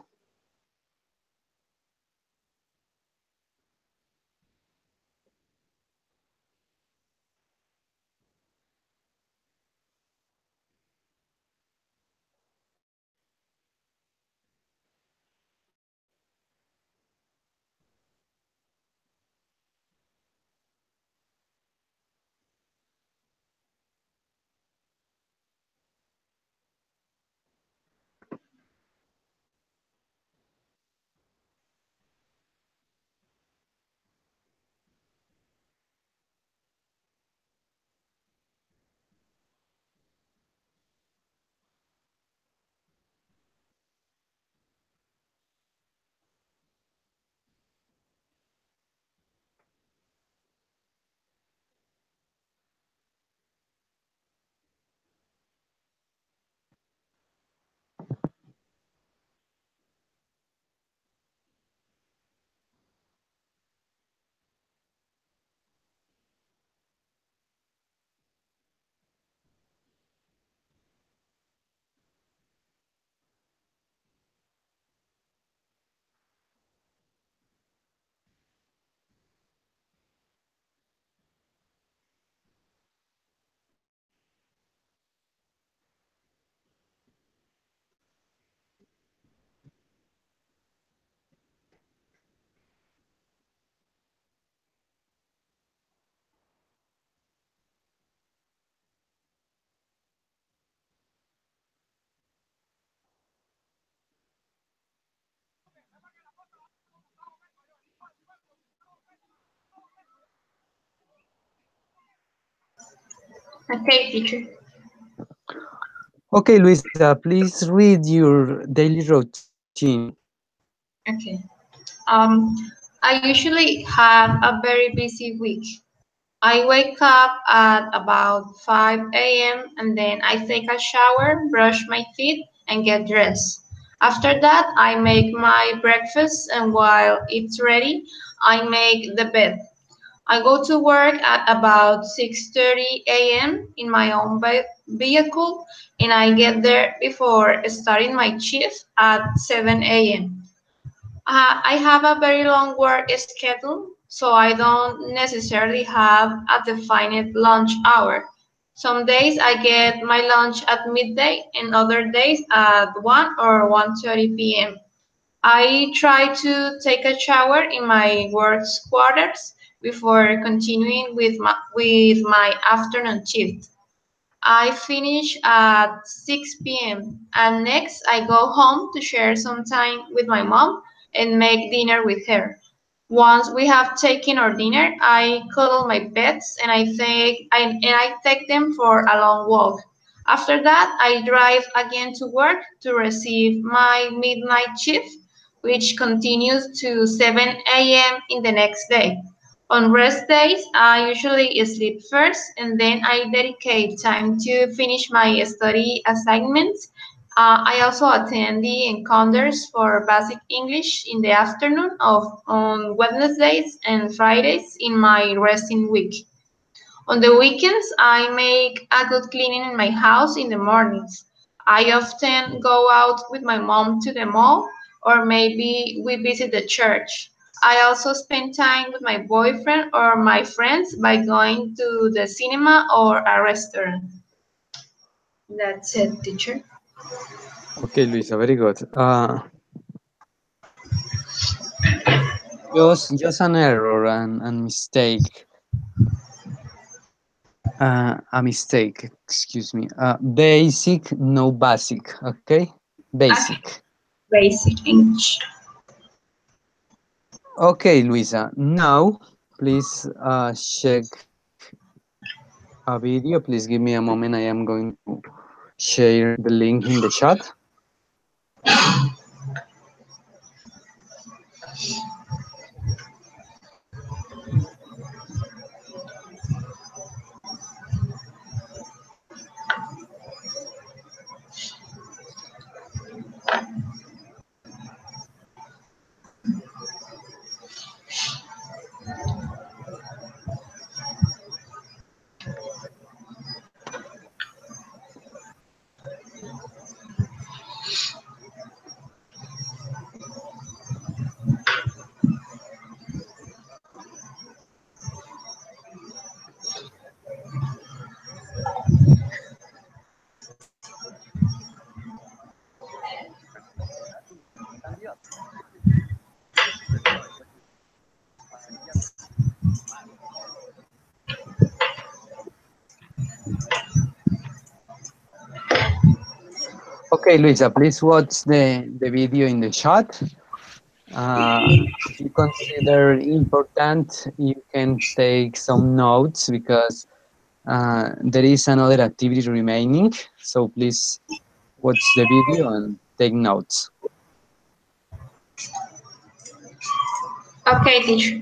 Okay, teacher. Okay, Luisa, please read your daily routine. Okay. Um, I usually have a very busy week. I wake up at about 5 a.m. and then I take a shower, brush my teeth, and get dressed. After that, I make my breakfast, and while it's ready, I make the bed. I go to work at about 6:30 a.m. in my own vehicle, and I get there before starting my shift at 7 a.m. I have a very long work schedule, so I don't necessarily have a defined lunch hour. Some days I get my lunch at midday, and other days at 1 or 1:30 p.m. I try to take a shower in my work quarters before continuing with my afternoon shift. I finish at 6 p.m. and next I go home to share some time with my mom and make dinner with her. Once we have taken our dinner, I cuddle my pets and I take them for a long walk. After that, I drive again to work to receive my midnight shift, which continues to 7 a.m. in the next day. On rest days, I usually sleep first and then I dedicate time to finish my study assignments. I also attend the encounters for basic English in the afternoon on Wednesdays and Fridays in my resting week. On the weekends, I make a good cleaning in my house in the mornings. I often go out with my mom to the mall or maybe we visit the church. I also spend time with my boyfriend or my friends by going to the cinema or a restaurant. That's it, teacher. Okay, Luisa, very good. Just an error and mistake. A mistake, excuse me. Basic, no basic, okay? Okay, Basic. basic English. Okay, Luisa, now please check a video. Please give me a moment. I am going to share the link in the chat. Okay, Luisa, please watch the video in the chat. If you consider important, you can take some notes because there is another activity remaining. So please watch the video and take notes. Okay, teacher.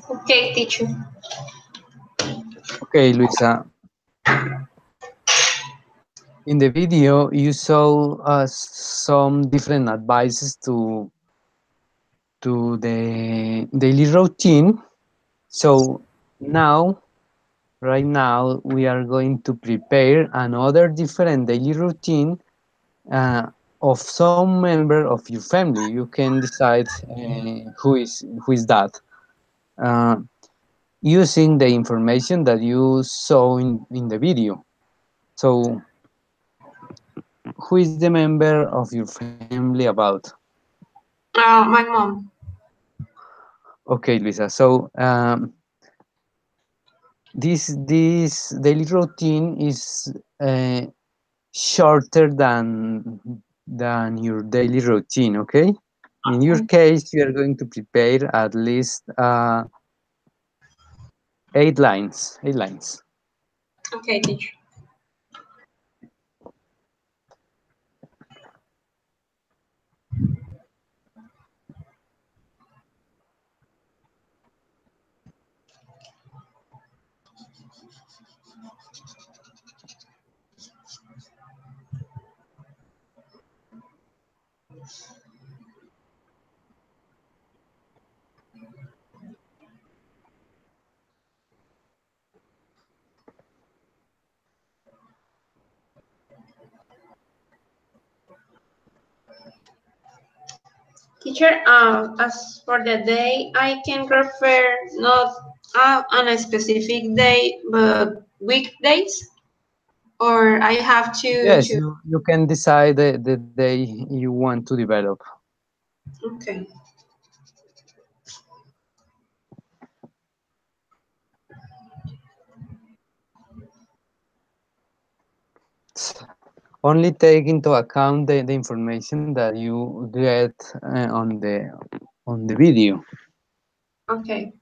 Okay, teacher. Okay, Luisa. In the video, you saw some different advices to the daily routine. So now, right now, we are going to prepare another different daily routine uh, of some member of your family. You can decide who is that. Uh, Using the information that you saw in the video. So, who is the member of your family about? My mom. Okay, Luisa. So, this daily routine is shorter than your daily routine. Okay. In your case, you are going to prepare at least 8 lines. 8 lines. Okay, teacher. Teacher, as for the day, I can refer not on a specific day, but weekdays, or I have Yes, to. you can decide the day you want to develop. Okay. Only take into account the information that you get on the video. Okay.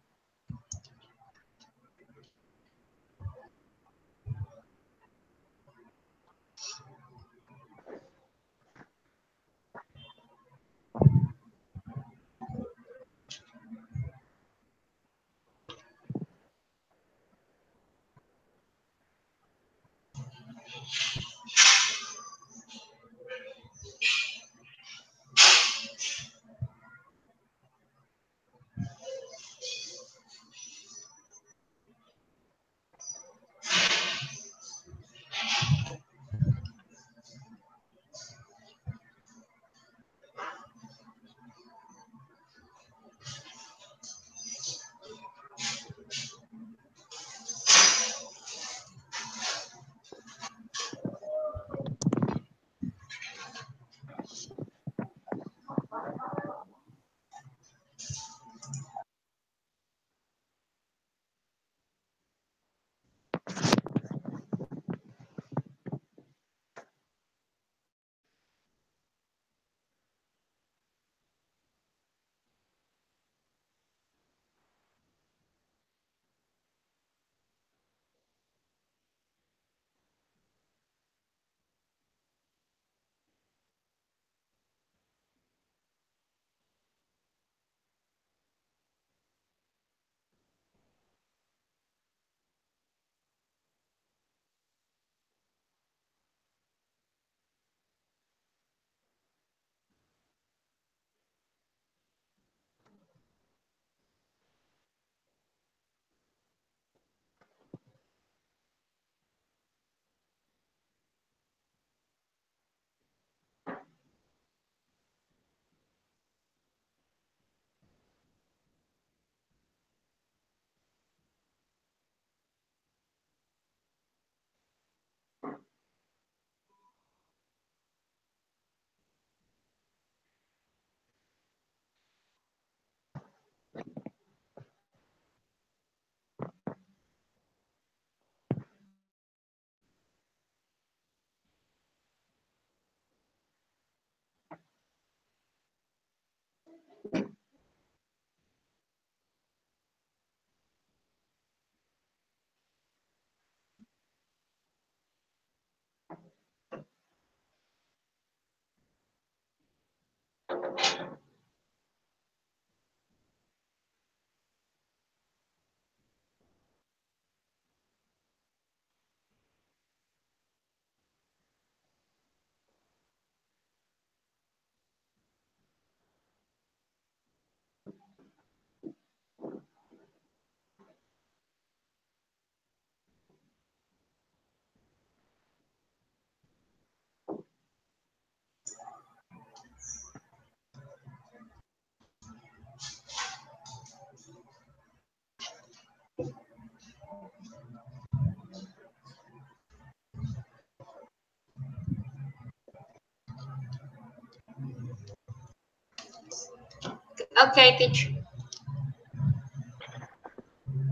Okay, teacher.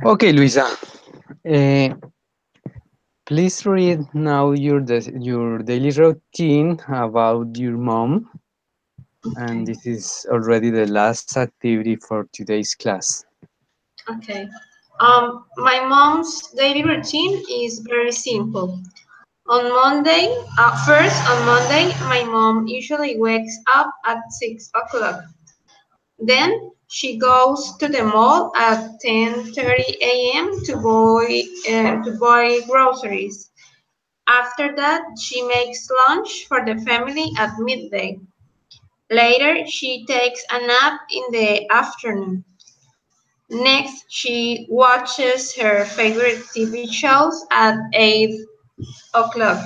Okay, Luisa. Uh, Please read now your daily routine about your mom, and Okay. this is already the last activity for today's class. Okay. My mom's daily routine is very simple. First on Monday, my mom usually wakes up at 6 o'clock. Then she goes to the mall at 10:30 a.m. to buy groceries. After that, she makes lunch for the family at midday. Later, she takes a nap in the afternoon. Next, she watches her favorite TV shows at 8 o'clock.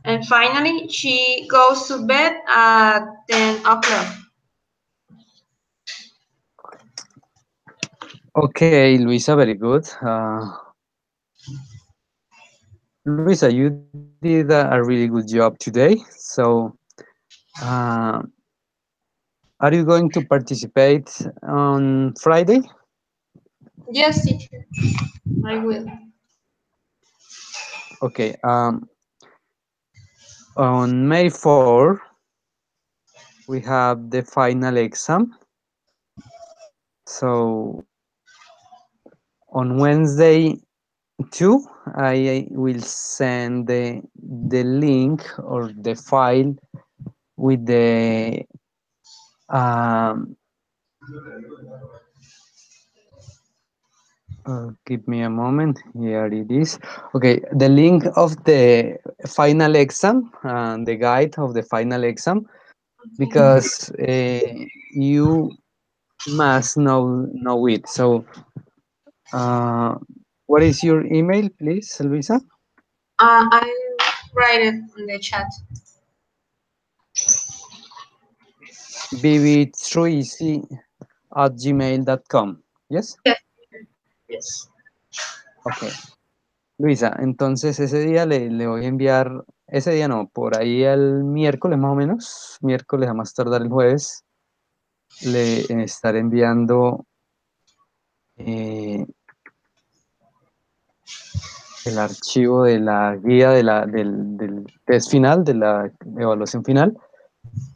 And finally, she goes to bed at 10 o'clock. Okay, Luisa, very good. Luisa, you did a really good job today. So, uh, are you going to participate on Friday? Yes, teacher, I will. Okay. On May 4, we have the final exam. So on Wednesday 2, I will send the link or the file with the um, give me a moment. Here it is. Okay, the link of the final exam, the guide of the final exam, because you must know it. So, uh, what is your email, please, Luisa? I write it in the chat. bb3c at gmail.com. Yes? Yes, teacher. Yes. Ok. Luisa, entonces ese día le voy a enviar, ese día no, por ahí el miércoles más o menos, miércoles a más tardar el jueves, le estaré enviando eh, el archivo de la guía del test final, de la evaluación final.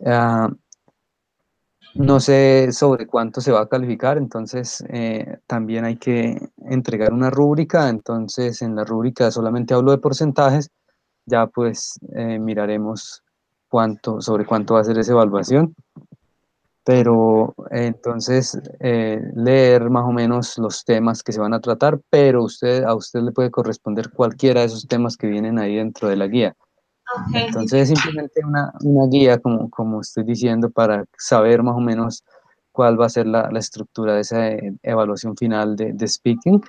Ah, no sé sobre cuánto se va a calificar, entonces también hay que entregar una rúbrica, entonces en la rúbrica solamente hablo de porcentajes, ya pues miraremos sobre cuánto va a ser esa evaluación, pero entonces leer más o menos los temas que se van a tratar, pero a usted le puede corresponder cualquiera de esos temas que vienen ahí dentro de la guía. Okay, Entonces es teacher. simplemente una guía, como estoy diciendo, para saber más o menos cuál va a ser la estructura de esa evaluación final de speaking.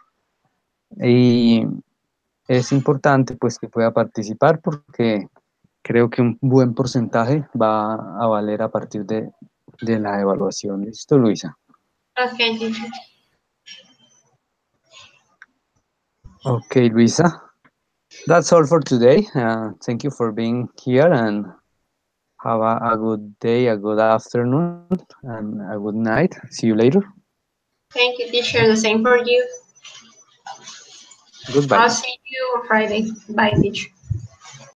Y es importante pues que pueda participar porque creo que un buen porcentaje va a valer a partir de la evaluación. ¿Listo, Luisa? Okay, teacher. Ok, Luisa. That's all for today. Thank you for being here and have a good day, a good afternoon, and a good night. See you later. Thank you, teacher. The same for you. Goodbye. I'll see you on Friday. Bye, teacher.